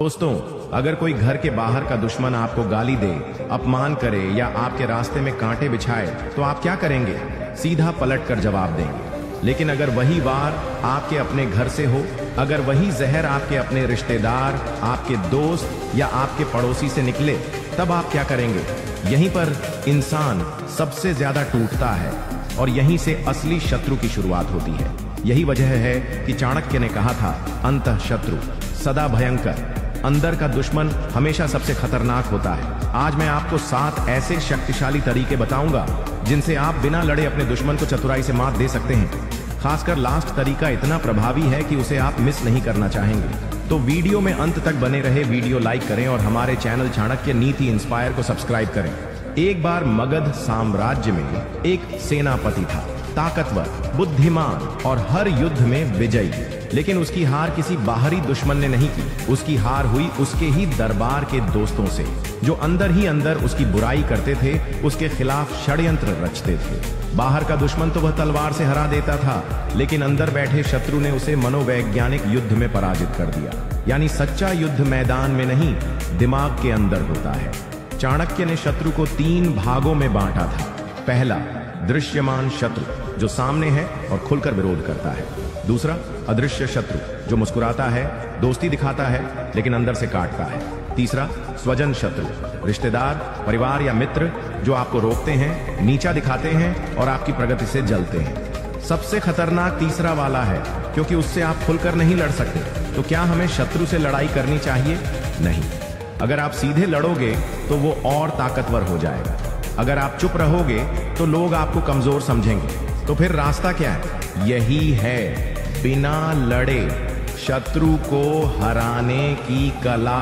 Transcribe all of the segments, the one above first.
दोस्तों, अगर कोई घर के बाहर का दुश्मन आपको गाली दे, अपमान करे या आपके रास्ते में कांटे बिछाए तो आप क्या करेंगे? सीधा पलट कर जवाब देंगे। लेकिन अगर वही वार आपके अपने घर से हो, अगर वही जहर आपके अपने रिश्तेदार, आपके दोस्त या आपके पड़ोसी से निकले, तब आप क्या करेंगे? यहीं पर इंसान सबसे ज्यादा टूटता है और यहीं से असली शत्रु की शुरुआत होती है। यही वजह है कि चाणक्य ने कहा था, अंतः शत्रु सदा भयंकर। अंदर का दुश्मन हमेशा सबसे खतरनाक होता है। आज मैं आपको 7 ऐसे शक्तिशाली तरीके बताऊंगा जिनसे आप बिना लड़े अपने दुश्मन को चतुराई से मात दे सकते हैं। खासकर लास्ट तरीका इतना प्रभावी है कि उसे आप मिस नहीं करना चाहेंगे। तो वीडियो में अंत तक बने रहे, वीडियो लाइक करें और हमारे चैनल चाणक्य नीति इंस्पायर को सब्सक्राइब करें। एक बार मगध साम्राज्य में एक सेनापति था, ताकतवर, बुद्धिमान और हर युद्ध में विजयी। लेकिन उसकी हार किसी बाहरी दुश्मन ने नहीं की। उसकी हार हुई उसके ही दरबार के दोस्तों से, जो अंदर ही अंदर उसकी बुराई करते थे, उसके खिलाफ षड्यंत्र रचते थे। बाहर का दुश्मन तो वह तलवार से हरा देता था, लेकिन अंदर बैठे शत्रु ने उसे मनोवैज्ञानिक युद्ध में पराजित कर दिया। यानी सच्चा युद्ध मैदान में नहीं, दिमाग के अंदर होता है। चाणक्य ने शत्रु को 3 भागों में बांटा था। पहला, दृश्यमान शत्रु, जो सामने है और खुलकर विरोध करता है। दूसरा, अदृश्य शत्रु, जो मुस्कुराता है, दोस्ती दिखाता है, लेकिन अंदर से काटता है। तीसरा, स्वजन शत्रु, रिश्तेदार, परिवार या मित्र, जो आपको रोकते हैं, नीचा दिखाते हैं और आपकी प्रगति से जलते हैं। सबसे खतरनाक तीसरा वाला है, क्योंकि उससे आप खुलकर नहीं लड़ सकते। तो क्या हमें शत्रु से लड़ाई करनी चाहिए? नहीं। अगर आप सीधे लड़ोगे तो वो और ताकतवर हो जाएगा। अगर आप चुप रहोगे तो लोग आपको कमजोर समझेंगे। तो फिर रास्ता क्या है? यही है, बिना लड़े शत्रु को हराने की कला।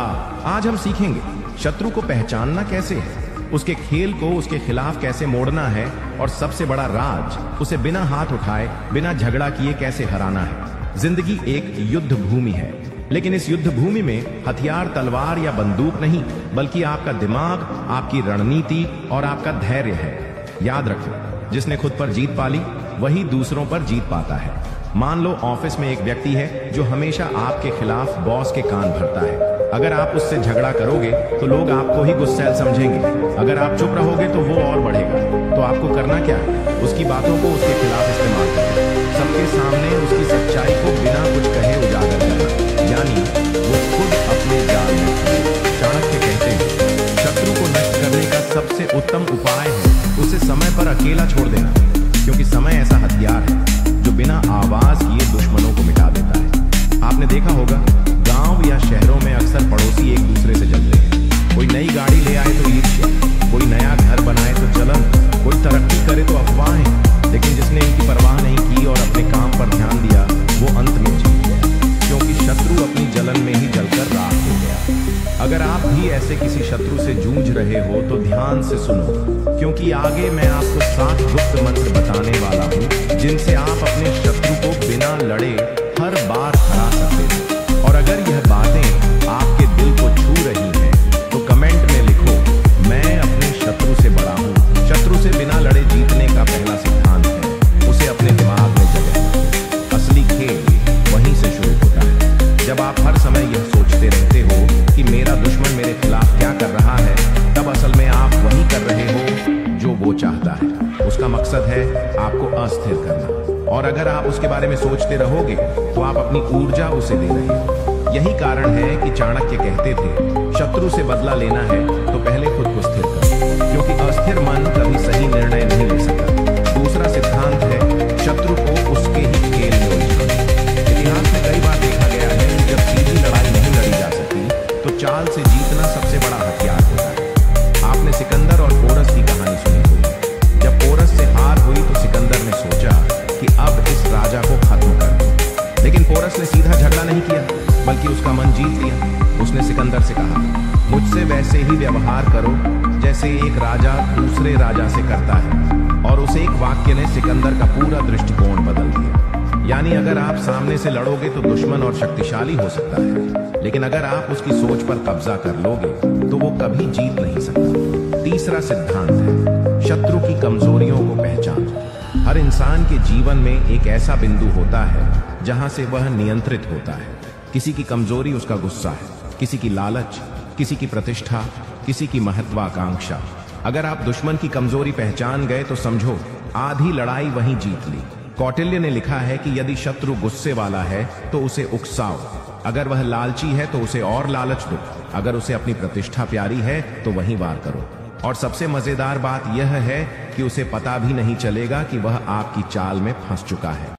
आज हम सीखेंगे शत्रु को पहचानना कैसे है, उसके खेल को उसके खिलाफ कैसे मोड़ना है, और सबसे बड़ा राज, उसे बिना हाथ उठाए, बिना झगड़ा किए कैसे हराना है। जिंदगी एक युद्ध भूमि है, लेकिन इस युद्ध भूमि में हथियार तलवार या बंदूक नहीं, बल्कि आपका दिमाग, आपकी रणनीति और आपका धैर्य है। याद रखो, जिसने खुद पर जीत पाली वही दूसरों पर जीत पाता है। मान लो ऑफिस में एक व्यक्ति है जो हमेशा आपके खिलाफ बॉस के कान भरता है। अगर आप उससे झगड़ा करोगे तो लोग आपको ही गुस्सैल समझेंगे। अगर आप चुप रहोगे तो वो और बढ़ेगा। तो आपको करना क्या है? उसकी बातों को उसके खिलाफ इस्तेमाल करना, सबके सामने उसकी सच्चाई को बिना कुछ कहे उजागर करना, यानी वो खुद अपने जाल में फंसे। चाणक्य कहते हैं, शत्रु को नष्ट करने का सबसे उत्तम उपाय है उसे समय पर अकेला छोड़ देना, क्योंकि समय ऐसा हथियार है जो बिना आवाज किए दुश्मनों को मिटा देता है। आपने देखा होगा, गांव या शहरों में अक्सर पड़ोसी एक दूसरे से जलते हैं। कोई नई गाड़ी ले आए तो ईर्ष्या, कोई नया घर बनाए तो जलन, कोई तरक्की करे तो अफवाहें। लेकिन जिसने इनकी परवाह नहीं की और अपने काम पर ध्यान दिया, वो अंत में जीत गया, क्योंकि शत्रु अपनी जलन में ही जलकर राख हो गया। अगर आप भी ऐसे किसी शत्रु से जूझ रहे हो तो ध्यान से सुनो, क्योंकि आगे मैं आपको 7 गुप्त मंत्र बताने वाला हूं, जिनसे आप अपने शत्रु को बिना लड़े हर बार हरा सकते हैं। और अगर यह बातें आपके दिल को छू रही हैं, तो कमेंट में लिखो, मैं अपने शत्रु से बड़ा हूं। शत्रु से बिना लड़े जीतने का पहला सिद्धांत है, उसे अपने दिमाग में जगह दो। असली खेल वहीं से शुरू होता है। जब आप हर समय यह सोचते रहते हो कि मेरा दुश्मन मेरे खिलाफ क्या कर रहा है, तब असल में आप वही कर रहे हो जो वो चाहता है। उसका मकसद है आपको अस्थिर करना, और अगर आप उसके बारे में सोचते रहोगे तो आप अपनी ऊर्जा उसे दे रहे हो। यही कारण है कि चाणक्य कहते थे, शत्रु से बदला लेना है तो पहले खुद को स्थिर करो, क्योंकि अस्थिर मन कभी सही निर्णय नहीं ले सकता। दूसरा सिद्धांत है, शत्रु को उसके ही खेल में उलझाना। इतिहास में कई बार देखा गया है कि जब सीधी लड़ाई नहीं लड़ी जा सकती तो चाल से जीतना सबसे बड़ा हथियार होता है। आपने सिकंदर और पोरस की कहानी सुनी होगी। जब पोरस से हार हुई तो सिकंदर ने सोचा कि अब इस राजा को खत्म कर दो, लेकिन पोरस ने सीधा झगड़ा नहीं किया, बल्कि उसका मन जीत लिया। उसने सिकंदर से कहा, मुझसे वैसे ही व्यवहार करो जैसे एक राजा दूसरे राजा से करता है। और उस एक वाक्य ने सिकंदर का पूरा दृष्टिकोण बदल दिया। यानी अगर आप सामने से लड़ोगे तो दुश्मन और शक्तिशाली हो सकता है, लेकिन अगर आप उसकी सोच पर कब्जा कर लोगे तो वो कभी जीत नहीं सकता। तीसरा सिद्धांत है, शत्रु की कमजोरियों को पहचानो। हर इंसान के जीवन में एक ऐसा बिंदु होता है जहां से वह नियंत्रित होता है। किसी की कमजोरी उसका गुस्सा है, किसी की लालच, किसी की प्रतिष्ठा, किसी की महत्वाकांक्षा। अगर आप दुश्मन की कमजोरी पहचान गए तो समझो आधी लड़ाई वहीं जीत ली। कौटिल्य ने लिखा है कि यदि शत्रु गुस्से वाला है तो उसे उकसाओ, अगर वह लालची है तो उसे और लालच दो, अगर उसे अपनी प्रतिष्ठा प्यारी है तो वहीं वार करो। और सबसे मजेदार बात यह है कि उसे पता भी नहीं चलेगा कि वह आपकी चाल में फंस चुका है।